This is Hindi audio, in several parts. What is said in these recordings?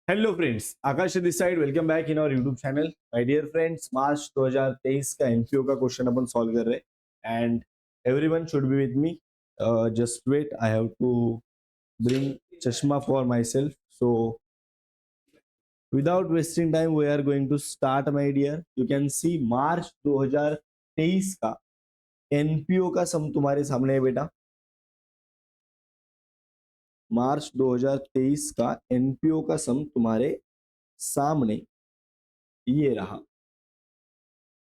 Hello friends, Akash this side. Welcome back in our YouTube channel. My dear friends, March 2023 का एनपीओ का क्वेश्चन अपन सॉल्व कर रहे हैं and everyone should be with me. Just wait, I have to bring चश्मा for my self. So without wasting time we are going to start my dear. You can see March 2023 का एनपीओ का सम तुम्हारे सामने है बेटा। मार्च 2023 का एनपीओ का सम तुम्हारे सामने ये रहा।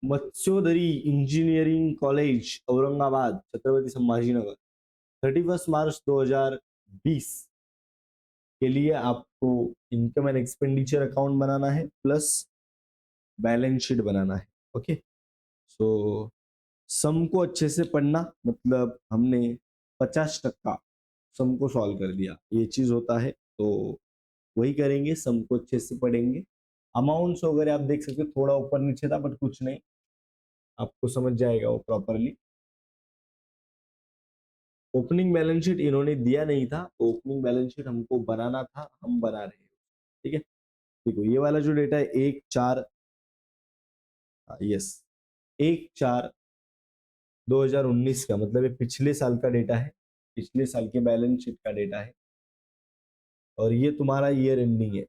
मत्स्योदरी इंजीनियरिंग कॉलेज औरंगाबाद छत्रपति संभाजीनगर 31 मार्च 2020 के लिए आपको इनकम एंड एक्सपेंडिचर अकाउंट बनाना है प्लस बैलेंस शीट बनाना है। ओके, सो सम को अच्छे से पढ़ना, मतलब हमने 50% सम को सॉल्व कर दिया, ये चीज होता है। तो वही करेंगे, सम को अच्छे से पढ़ेंगे। अमाउंट्स वगैरह आप देख सकते हो, थोड़ा ऊपर नीचे था बट कुछ नहीं, आपको समझ जाएगा वो प्रॉपरली। ओपनिंग बैलेंस शीट इन्होंने दिया नहीं था, तो ओपनिंग बैलेंस शीट हमको बनाना था, हम बना रहे हैं। ठीक है, देखो ये वाला जो डेटा है 1/4, यस 1/4/2019 का, मतलब ये पिछले साल का डेटा है, पिछले साल के बैलेंस शीट का डेटा है। और ये तुम्हारा ईयर एंडिंग है।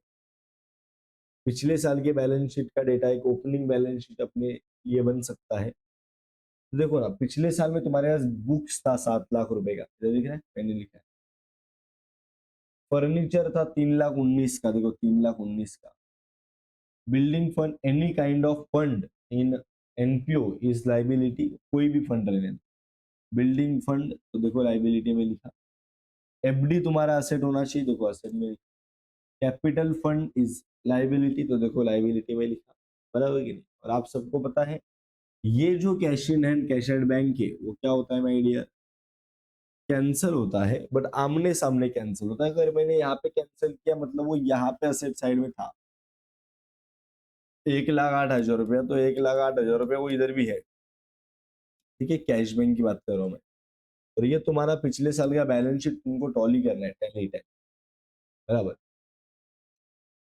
पिछले साल के बैलेंस शीट का डेटा एक ओपनिंग बैलेंस शीट अपने लिए बन सकता है। तो देखो ना, पिछले साल में तुम्हारे पास बुक्स था 7 लाख रुपए का, इधर दिख रहा है, मैंने लिखा है। फर्नीचर था 3,19,000 का, देखो 3,19,000 का। Building fund, any kind of fund in NPO is liability, कोई भी फंड रहने दो। बिल्डिंग फंड तो देखो लाइबिलिटी में लिखा। एफडी तुम्हारा असेट होना चाहिए, देखो असेट में लिखा। कैपिटल फंड इज लाइबिलिटी, तो देखो लाइबिलिटी में लिखा। बराबर कि नहीं? और आप सबको पता है ये जो cash in hand cash at bank है वो क्या होता है माय डियर, कैंसिल होता है, बट आमने सामने कैंसिल होता है। अगर मैंने यहाँ पे कैंसिल किया मतलब वो यहाँ पे असेट साइड में था 1,08,000 रुपया, तो 1,08,000 रुपया वो इधर भी है। ठीक है, कैश बैंक की बात कर रहा हूँ मैं। और ये तुम्हारा पिछले साल का बैलेंस शीट तुमको टॉली करना है, टैली टैली, बराबर।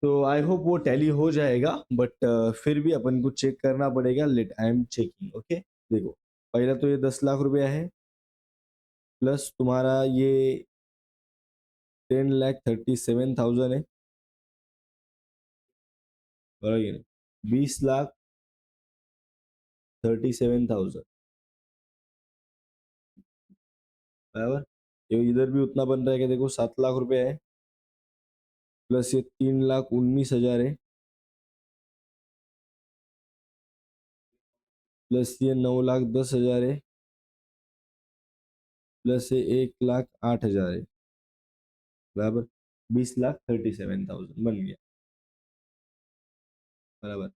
तो आई होप वो टैली हो जाएगा, बट फिर भी अपन को चेक करना पड़ेगा। Let I am checking. Okay, देखो पहला तो ये 10 लाख रुपया है, प्लस तुम्हारा ये 10,37,000 है, बराबर कि नहीं? 20,37,000, बराबर। ये इधर भी उतना बन रहा है कि देखो 7 लाख रुपया है, प्लस ये 3,19,000 है, प्लस ये 9,10,000 है, प्लस ये 1,08,000 है, बराबर। 20,37,000 बन गया, बराबर।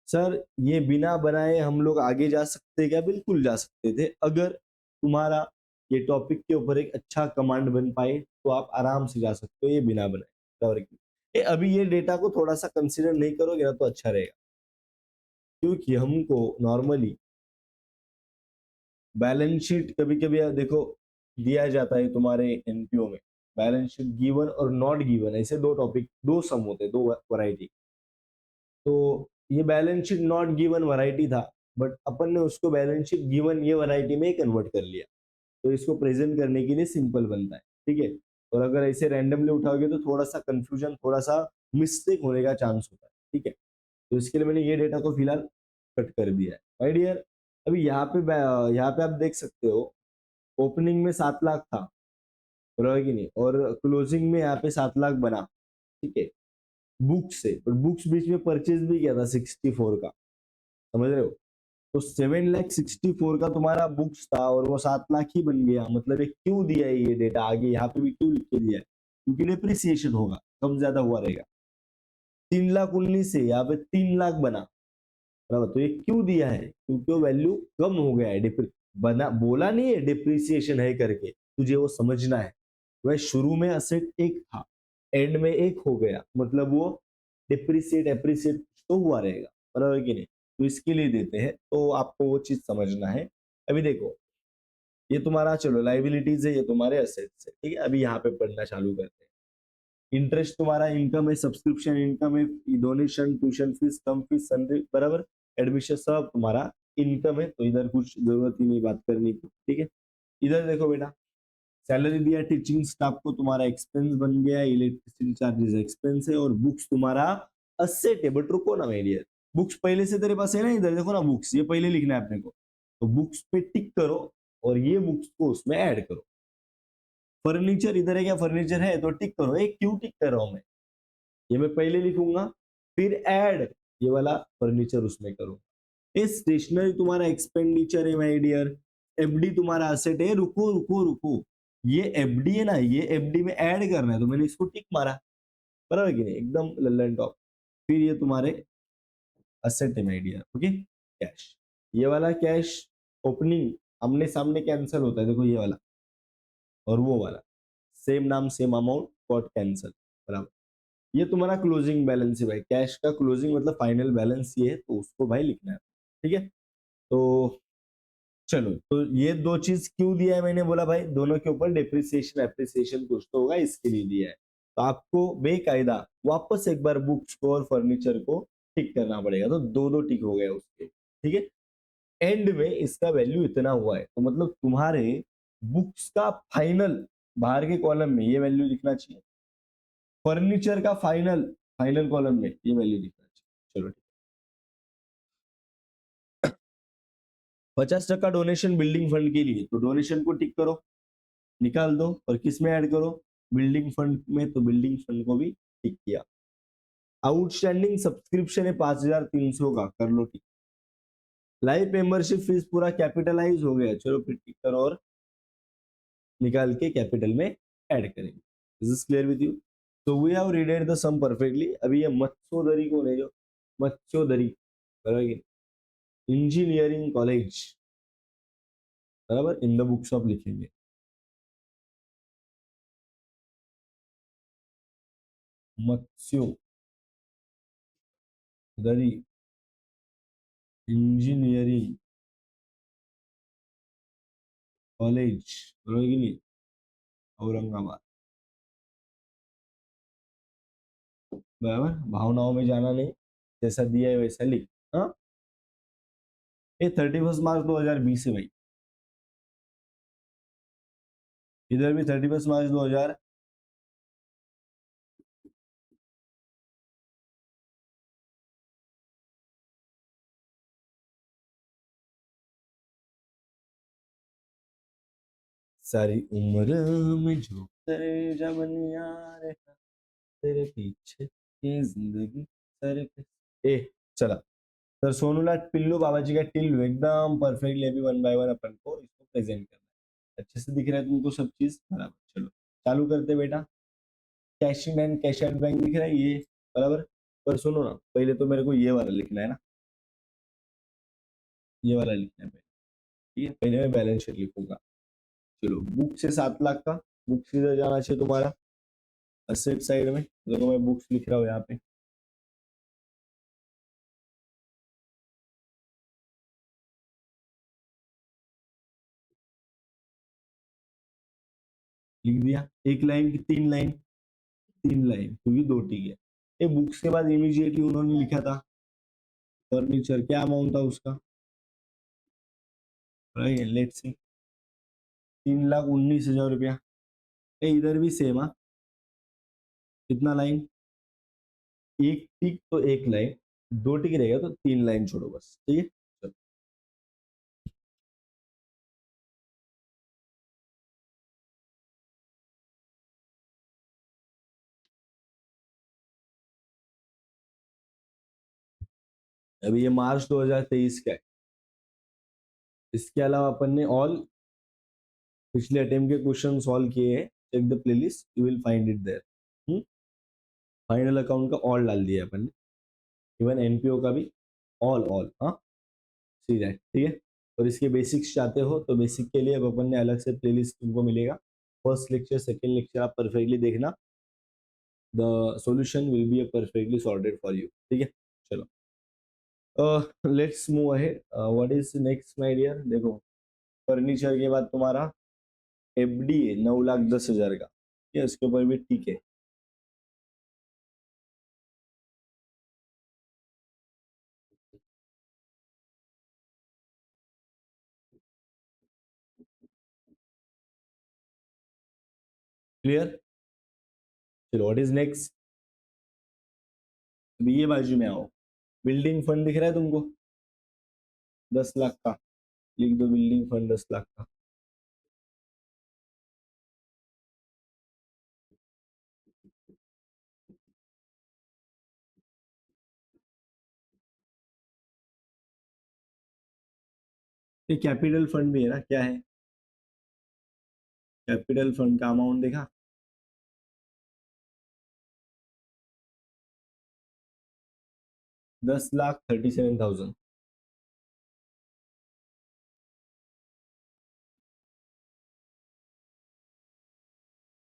सर ये बिना बनाए हम लोग आगे जा सकते क्या? बिल्कुल जा सकते थे, अगर तुम्हारा ये टॉपिक के ऊपर एक अच्छा कमांड बन पाए तो आप आराम से जा सकते हो ये बिना बनाए। और अभी ये डेटा को थोड़ा सा कंसिडर नहीं करोगे ना तो अच्छा रहेगा, क्योंकि हमको नॉर्मली बैलेंस शीट कभी कभी देखो दिया जाता है तुम्हारे एनपीओ में, बैलेंस शीट गिवन और नॉट गिवन, ऐसे दो टॉपिक, दो सम होते हैं, दो वैरायटी। तो ये balance sheet not given variety था, बट अपन ने उसको बैलेंस शीट गिवन ये वैरायटी में कन्वर्ट कर लिया, तो इसको प्रेजेंट करने के लिए सिंपल बनता है। ठीक है, और अगर ऐसे रैंडमली उठाओगे तो थोड़ा सा कंफ्यूजन, थोड़ा सा मिस्टेक होने का चांस होता है। ठीक है, तो इसके लिए मैंने ये डेटा को फिलहाल कट कर दिया है माय डियर। अभी यहाँ पे आप देख सकते हो ओपनिंग में 7 लाख था, बराबर कि नहीं, और क्लोजिंग में यहाँ पे 7 लाख बना। ठीक है, बुक्स से, और बुक्स बीच में परचेज भी किया था 64 का, समझ रहे हो? तो 7,64,000 का तुम्हारा बुक्स था और वो 7 लाख ही बन गया। मतलब ये क्यों दिया है ये डेटा आगे, यहाँ पे भी क्यों लिख के दिया है? क्योंकि डिप्रिसिएशन होगा, कम ज्यादा हुआ रहेगा। 3,19,000 से यहाँ पे 3 लाख बना, बराबर। तो ये क्यों दिया है? क्योंकि वो वैल्यू कम हो गया है। बना बोला नहीं है डिप्रिसिएशन है करके, तुझे वो समझना है। वह शुरू में असेट एक था, एंड में एक हो गया, मतलब वो डिप्रिसिएट एप्रिसिएट तो हुआ रहेगा, बराबर कि नहीं? तो इसके लिए देते हैं, तो आपको वो चीज समझना है। अभी देखो ये तुम्हारा चलो लाइबिलिटीज है, ये तुम्हारे असेट्स है। ठीक है, अभी यहाँ पे पढ़ना चालू करते हैं। इंटरेस्ट तुम्हारा इनकम है, सब्सक्रिप्शन इनकम है, donation, tuition fees, term fees, salary, बराबर, एडमिशन, सब तुम्हारा इनकम है। तो इधर कुछ जरूरत ही नहीं बात करने की, ठीक है। इधर देखो बेटा, सैलरी दिया, टीचिंग स्टाफ को तुम्हारा एक्सपेंस बन गया, इलेक्ट्रिसिटी चार्जेस एक्सपेंस है, और बुक्स तुम्हारा असेट है। बट रुको ना मेरे डियर, बुक्स पहले से तेरे पास है ना, इधर देखो ना, बुक्स ये पहले लिखना है अपने को, तो बुक्स पे टिक करो और ये बुक्स को उसमें ऐड करो। फर्नीचर इधर है क्या, फर्नीचर है तो टिक करो। एक क्यों टिक कर रहा हूं मैं, ये मैं पहले लिखूंगा, फिर ऐड ये वाला फर्नीचर उसमें करूंगा। ये स्टेशनरी तुम्हारा एक्सपेंडिचर है माय डियर, एफडी तुम्हारा असेट है। रुको रुको रुको, ये एफडी है ना, ये एफडी में ऐड करना है, तो मैंने इसको टिक मारा, बराबर कि नहीं, एकदम लल्लन टॉप। फिर ये तुम्हारे असेट है माय डियर, ओके। कैश, ये वाला कैश ओपनिंग आमने सामने कैंसिल होता है, देखो ये वाला और वो वाला, सेम नाम सेम अमाउंट, गॉट कैंसिल, बराबर। ये तुम्हारा क्लोजिंग बैलेंस है भाई, कैश का क्लोजिंग मतलब फाइनल बैलेंस ये है, तो उसको भाई लिखना है, ठीक है। तो चलो, तो ये दो चीज क्यों दिया है मैंने, बोला भाई दोनों के ऊपर डिप्रिसिएशन एप्रिसिएशन कुछ तो होगा, इसके लिए दिया है। तो आपको बेकायदा वापस एक बार बुक्स को और फर्नीचर को टिक करना पड़ेगा, तो दो दो टिक हो गए उसके, ठीक है। एंड में इसका वैल्यू इतना हुआ है, तो मतलब तुम्हारे बुक्स का फाइनल बाहर के कॉलम में ये वैल्यू लिखना चाहिए, फर्नीचर का फाइनल फाइनल कॉलम में ये वैल्यू लिखना चाहिए। चलो ठीक, 50% डोनेशन बिल्डिंग फंड के लिए, तो डोनेशन को टिक करो, निकाल दो, और किस में ऐड करो, बिल्डिंग फंड में, तो बिल्डिंग फंड को भी टिक किया। आउटस्टैंडिंग सब्सक्रिप्शन है 5300 का, कर लो टिक। लाइव मेंबरशिप फीस पूरा कैपिटलाइज हो गया, चलो फिर टिक करो और निकाल के कैपिटल में ऐड करेंगे। This is clear with you. So we have readed the sum perfectly. अभी ये मत्स्योदरी कौन है, जो मत्स्योदरी, बराबर, इंजीनियरिंग कॉलेज, बराबर, इन द बुक्स ऑफ लिखेंगे, मत्स्योदरी इंजीनियरिंग कॉलेज, बराबर कि नहीं, औरंगाबाद, बराबर। भावनाओं में जाना नहीं, जैसा दिया है वैसा लिख। हाँ, ये 31 मार्च 2020 है भाई, इधर भी 31 मार्च 2000। सारी उम्र में जो तेरे जमन यार, तेरे पीछे की जिंदगी सर पे। ए चला, तर सोनूला पिल्लू बाबाजी का टिल्लू एकदम परफेक्टली, अभी वन बाय वन अपन को इसको प्रेजेंट करना है। अच्छे से दिख रहा है तुमको सब चीज, बराबर। चलो चालू करते बेटा। Cash in and cash out bank दिख रहा है ये, बराबर। पर सुनो ना, पहले तो मेरे को ये वाला लिखना है ना, ये वाला लिखना है पहले, ठीक है। पहले मैं बैलेंस शीट लिखूंगा। चलो, बुक से 7 लाख का, बुक किधर जाना चाहिए तुम्हारा, असेट साइड में। देखो मैं बुक्स लिख रहा हूँ यहाँ पे, लिख दिया। एक लाइन की 3 लाइन, 3 लाइन क्योंकि दो टिक है। ये बुक्स के बाद इमीडिएटली उन्होंने लिखा था फर्नीचर, क्या अमाउंट था उसका, लेट्स सी 3,19,000 रुपया। इधर भी सेम, हाँ, कितना लाइन, एक टिक तो एक लाइन, दो टिक रहेगा तो 3 लाइन छोड़ो बस, ठीक है। चलो, अभी ये मार्च 2023 का है। इसके अलावा अपन ने ऑल पिछले अटेम्प्ट के क्वेश्चन सॉल्व किए हैं, check the playlist, you will find it there. Final account का ऑल डाल दिया अपन ने, इवन एनपीओ का भी ऑल ऑल, हाँ, सी दैट, ठीक है। और इसके बेसिक्स चाहते हो तो बेसिक के लिए अब अपन ने अलग से प्लेलिस्ट तुमको मिलेगा। फर्स्ट लेक्चर सेकंड लेक्चर आप परफेक्टली देखना, the solution will be perfectly sorted for you, ठीक है। चलो, let's move ahead. What is next my dear, देखो फर्नीचर के बाद तुम्हारा एफडी है 9,10,000 का, ठीक है, इसके ऊपर भी ठीक है। क्लियर? चलो व्हाट इज नेक्स्ट? अभी ये बाजू में आओ। बिल्डिंग फंड दिख रहा है तुमको? 10 लाख का। लिख दो बिल्डिंग फंड 10 लाख का। ये कैपिटल फंड भी है ना, क्या है? कैपिटल फंड का अमाउंट देखा? 10,37,000।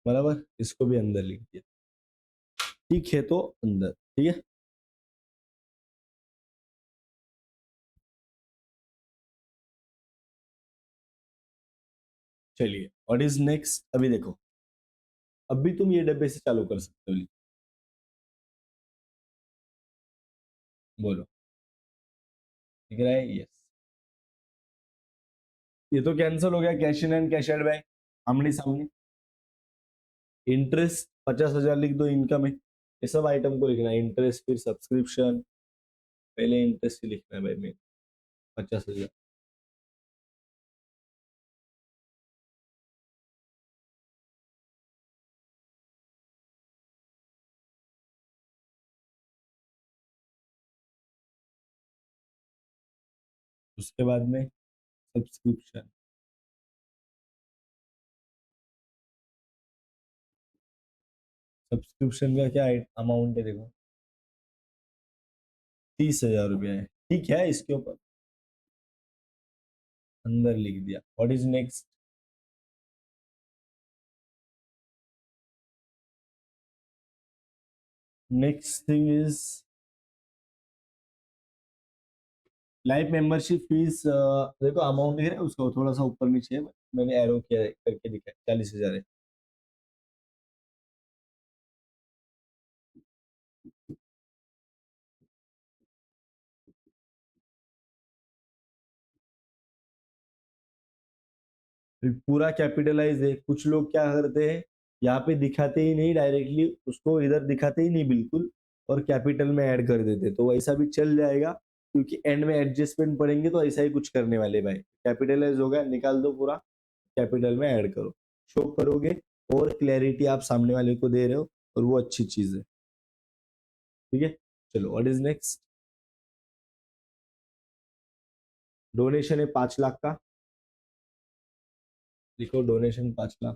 बराबर, इसको भी अंदर लिख दिया। ठीक है, तो अंदर ठीक है। चलिए व्हाट इज नेक्स्ट? अभी देखो, अभी तुम ये डब्बे से चालू कर सकते हो। बोलो, दिख रहा है? यस। ये तो कैंसिल हो गया, cash in and cash out by आमने सामने। इंटरेस्ट 50,000 लिख दो, इनकम है। ये सब आइटम को लिखना है, इंटरेस्ट फिर सब्सक्रिप्शन। पहले इंटरेस्ट ही लिखना है भाई में, 50,000। उसके बाद में सब्सक्रिप्शन। सब्सक्रिप्शन का क्या अमाउंट है देखो, 30,000 रुपया है। ठीक है, इसके ऊपर अंदर लिख दिया। What is next? Next thing is life membership fees. देखो अमाउंट दिख रहा है, उसको थोड़ा सा ऊपर नीचे है, मैंने एरो किया है, करके दिखा है, 40,000 है। फिर पूरा कैपिटलाइज है। कुछ लोग क्या करते हैं, यहाँ पे दिखाते ही नहीं डायरेक्टली, उसको इधर दिखाते ही नहीं बिल्कुल, और कैपिटल में ऐड कर देते, तो ऐसा भी चल जाएगा, क्योंकि एंड में एडजस्टमेंट पड़ेंगे तो ऐसा ही कुछ करने वाले भाई। कैपिटलाइज होगा, निकाल दो पूरा, कैपिटल में ऐड करो, शो करोगे, और क्लैरिटी आप सामने वाले को दे रहे हो, और वो अच्छी चीज है। ठीक है, चलो व्हाट इज नेक्स्ट? डोनेशन है 5 लाख का। लिखो डोनेशन 5 लाख।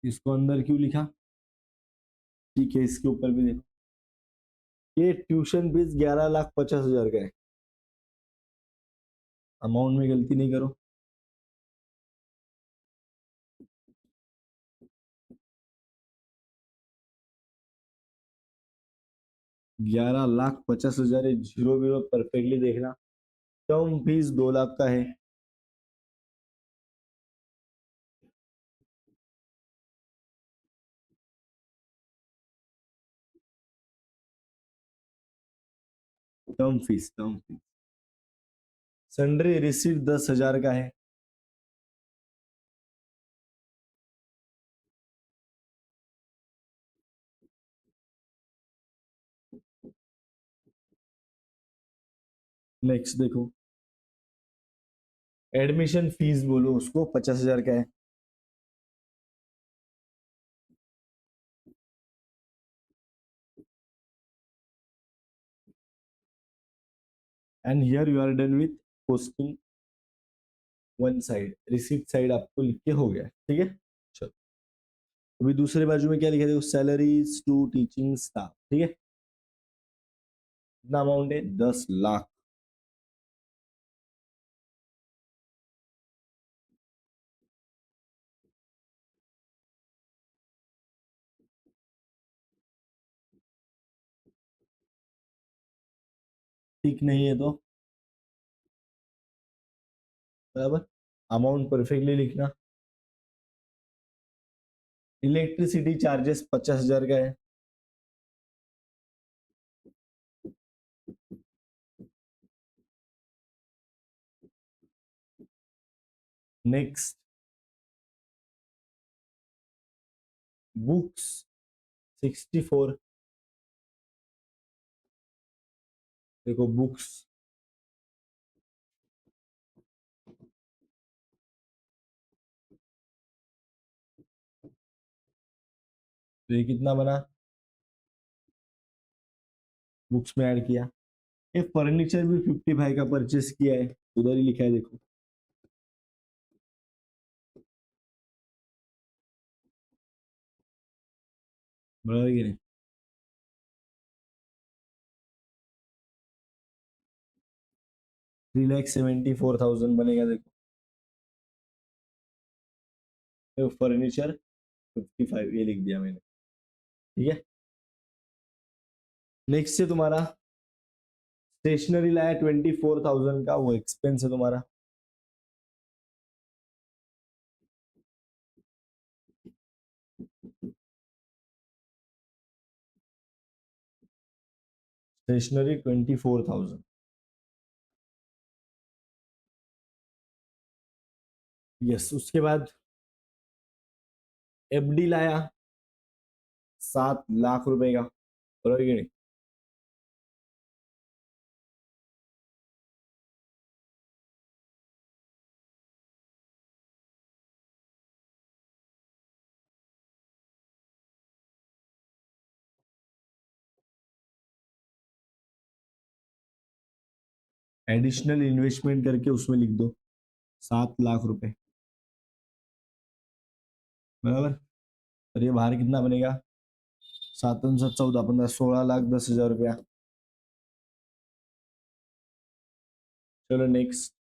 इसको अंदर क्यों लिखा? ठीक है, इसके ऊपर भी देखो, ये ट्यूशन फीस 11,50,000 का है। अमाउंट में गलती नहीं करो। 11,50,000 है, जीरो बीरो परफेक्टली देखना। टर्म फीस 2 लाख का है। टर्म फीस सन्ड्री रिसीट 10,000 का है। नेक्स्ट देखो, एडमिशन फीस बोलो उसको, 50,000 का है। And here you are done with posting one side, receipt side आपको लिख के हो गया, ठीक है। चलो अभी दूसरे बाजू में क्या लिखा है देखो, सैलरीज टू टीचिंग स्टाफ, ठीक है। कितना अमाउंट है? 10 लाख। ठीक नहीं है तो बराबर, अमाउंट परफेक्टली लिखना। इलेक्ट्रिसिटी चार्जेस 50,000 का है। Next books 64। देखो बुक्स तो ये कितना बना, बुक्स में ऐड किया। ये फर्नीचर भी 55 का परचेस किया है, उधर ही लिखा है देखो। बराबर कि नहीं? 3,74,000 बनेगा देखो, फर्नीचर 55 ये लिख दिया मैंने। ठीक है, नेक्स्ट है तुम्हारा स्टेशनरी लाया 24,000 का, वो एक्सपेंस है तुम्हारा। स्टेशनरी 24,000। यस, उसके बाद एफडी लाया 7 लाख रुपए का, बराबर कि नहीं? एडिशनल इन्वेस्टमेंट करके उसमें लिख दो 7 लाख रुपए, बराबर। और ये बाहर कितना बनेगा, 7 7 14 15 16,10,000 रुपया। चलो नेक्स्ट,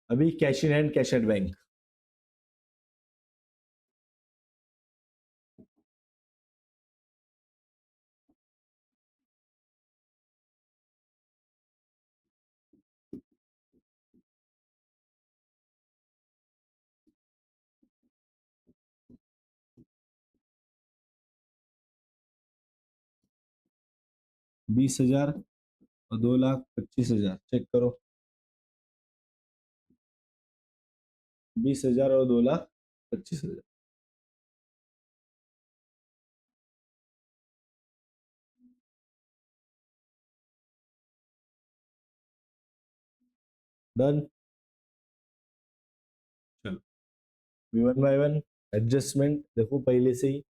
अभी cash in hand cash at bank. बीस हजार और 2,25,000, चेक करो। 20,000 और 2,25,000। डन। चलो वन बाय वन एडजस्टमेंट देखो पहले से ही,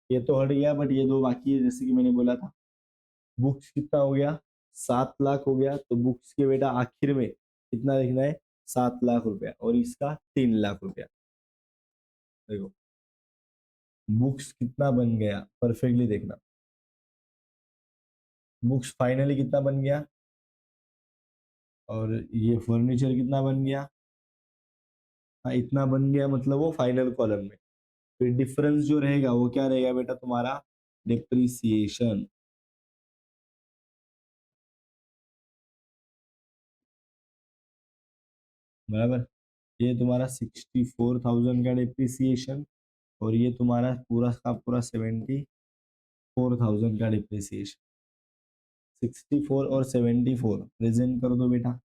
ये तो हट गया बट ये दो बाकी है, जैसे कि मैंने बोला था। बुक्स कितना हो गया, 7 लाख हो गया, तो बुक्स के बेटा आखिर में कितना लिखना है, 7 लाख रुपया, और इसका 3 लाख रुपया। देखो बुक्स कितना बन गया, परफेक्टली देखना। बुक्स फाइनली कितना बन गया, और ये फर्नीचर कितना बन गया, हाँ इतना बन गया, मतलब वो फाइनल कॉलम में। फिर डिफरेंस जो रहेगा वो क्या रहेगा बेटा तुम्हारा, डिप्रिसिएशन, बराबर। ये तुम्हारा 64,000 का डिप्रिसिएशन, और ये तुम्हारा पूरा का पूरा 74,000 का डिप्रिसिएशन। 64 और 74 प्रेजेंट कर दो बेटा।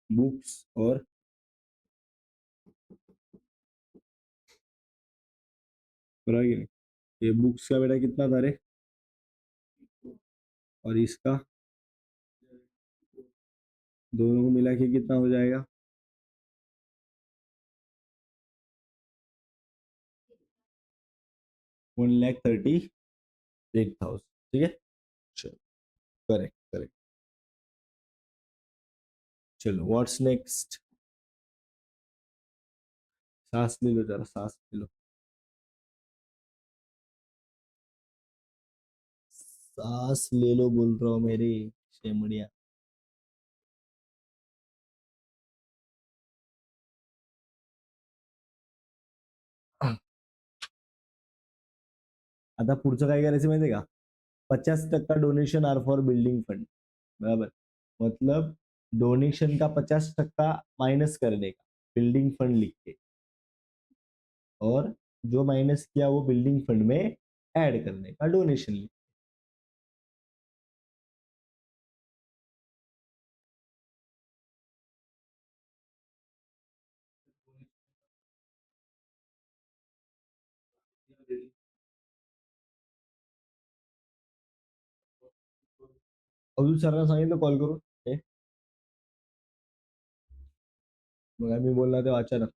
बुक्स और पूरा ये बुक्स का बेटा कितना था रे, और इसका दोनों को मिला के कितना हो जाएगा, 1,38,000। ठीक है, चलो करेक्ट करेक्ट। चलो व्हाट्स नेक्स्ट, सांस ले लो जरा, सांस ले लो, सांस ले लो बोल रहा हूँ मेरी शेमड़िया। आता पुढचं काय करायचं माहितीये का, 50% donation are for building fund, बराबर। मतलब डोनेशन का 50% माइनस करने का बिल्डिंग फंड लिख के, और जो माइनस किया वो बिल्डिंग फंड में ऐड करने का डोनेशन लिख। अब्दुल सरांना सांगितलं कॉल करून, हे मग आम्ही बोलला तेव्हा अचानक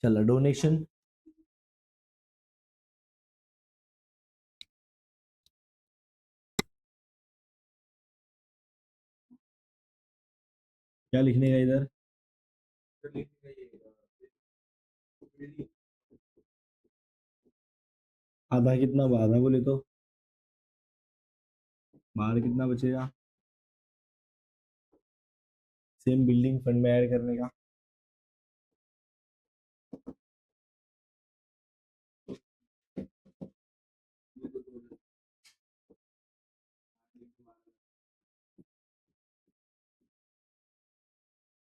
चला डोनेशन, क्या लिखने का इधर, आधा कितना, आधा बोले तो बाहर कितना बचेगा, सेम बिल्डिंग फंड में ऐड करने का।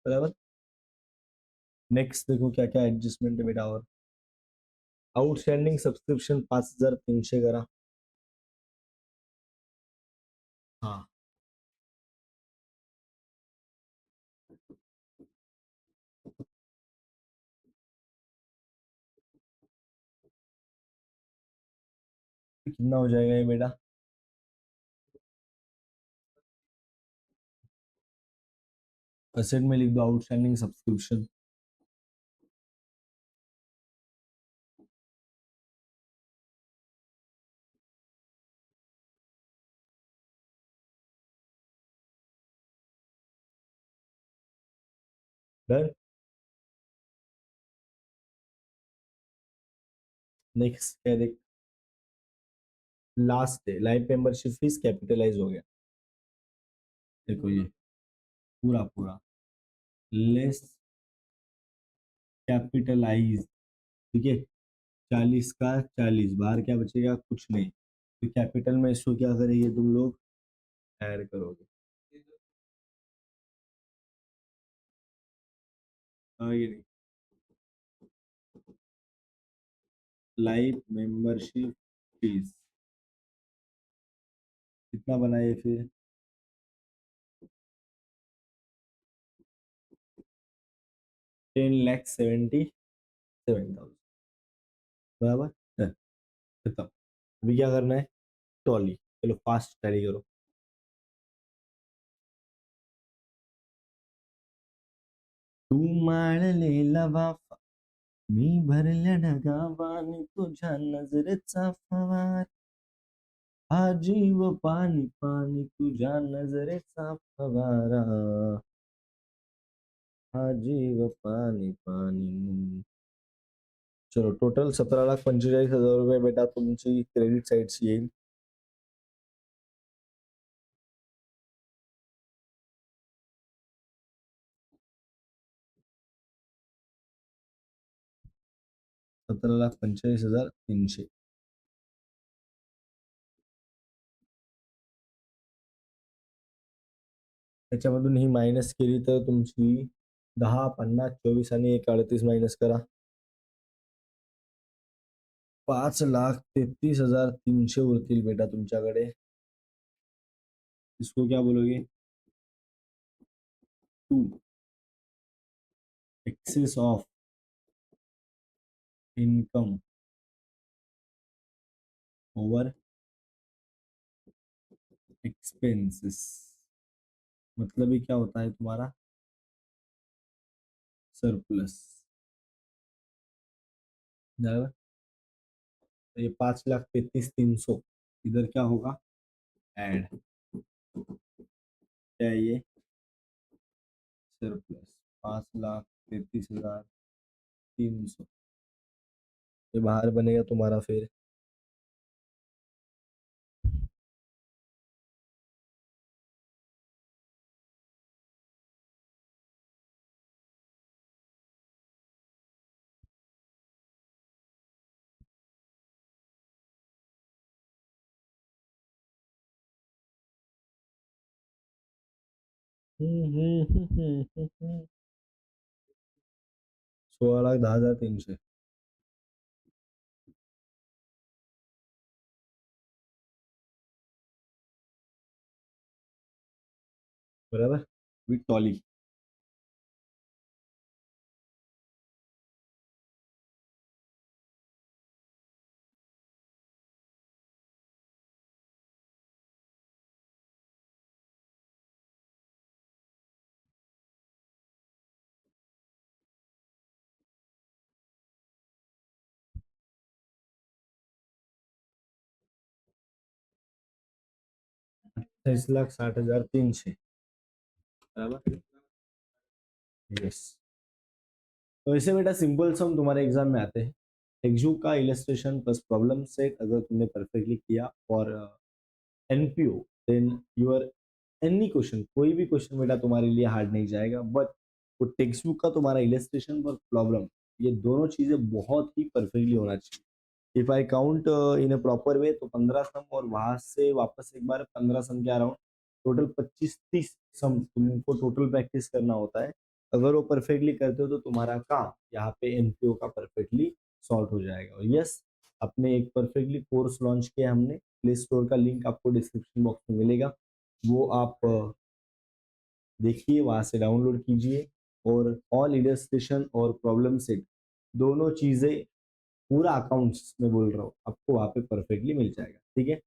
बराबर। नेक्स्ट देखो क्या क्या एडजस्टमेंट है बेटा, और आउटस्टँडिंग सबस्क्रिप्शन 5300 करा। हाँ, कितना हो जाएगा ये बेटा, असेट में लिख दो आउटस्टैंडिंग सब्सक्रिप्शन। डन। नेक्स्ट क्या देख, last day live membership fee capitalise हो गया, देखो ये पूरा पूरा लेस कैपिटलाइज, ठीक है। 40 का 40, बाहर क्या बचेगा, कुछ नहीं, तो कैपिटल में इसको क्या करेंगे तुम लोग, ऐड करोगे। ये नहीं, लाइव मेंबरशिप फीस कितना बनाए फिर, 10,77,000, बराबर है, खत्म। अभी क्या करना है, टॉली, चलो फास्ट टैली करो। तू माळलेला वाफा, मी भरल्या ढगावानी तुझ्या नजरेचा फवार, हा जीव पाणी पाणी तुझ्या नजरेचा फवारा, हा जीव पाणी पाणी। चलो टोटल 17,45,000 रुपये बेटा तुमची क्रेडिट साईडची येईल। 17,45,300. त्याच्यामधून ही मायनस केली तर तुमची 10, 50, 24 आणि 1 38 मायनस करा. 5,33,300 उरतील बेटा तुमच्याकडे. इसको क्या बोलोगे? To excess of income over expenses. मतलब ये क्या होता है तुम्हारा? सरप्लस. बराबर. तो ये 5,33,300 इधर क्या होगा? ऐड. क्या है ये? सरप्लस. 5,33,300 ये बाहर बनेगा तुम्हारा फिर. हम्म, हम्म, हम्म, हम्म, हम्म. 16,10,300. बराबर. With tally. अट्ठाईस लाख 60,300. बराबर. यस. तो ऐसे बेटा सिंपल सम तुम्हारे एग्जाम में आते हैं. टेक्सटू का इलस्ट्रेशन प्लस प्रॉब्लम सेट अगर तुमने परफेक्टली किया और NPO then your any question, कोई भी क्वेश्चन बेटा तुम्हारे लिए हार्ड नहीं जाएगा. बट वो टेक्स्ट बुक का तुम्हारा इलस्ट्रेशन और प्रॉब्लम, ये दोनों चीजें बहुत ही परफेक्टली होना चाहिए. If I count in a proper way तो 15 सम और वहां से वापस एक बार 15 सम के अराउंड टोटल 25-30 सम तुमको टोटल प्रैक्टिस करना होता है. अगर वो परफेक्टली करते हो तो तुम्हारा काम यहाँ पे एनपीओ का परफेक्टली सॉल्व हो जाएगा. और यस, अपने एक परफेक्टली कोर्स लॉन्च किया हमने. प्ले स्टोर का लिंक आपको डिस्क्रिप्शन बॉक्स में मिलेगा. वो आप देखिए, वहां से डाउनलोड कीजिए और ऑल इलस्ट्रेशन और प्रॉब्लम सेट दोनों चीजें पूरा अकाउंट्स में बोल रहा हूँ आपको वहां पे परफेक्टली मिल जाएगा. ठीक है.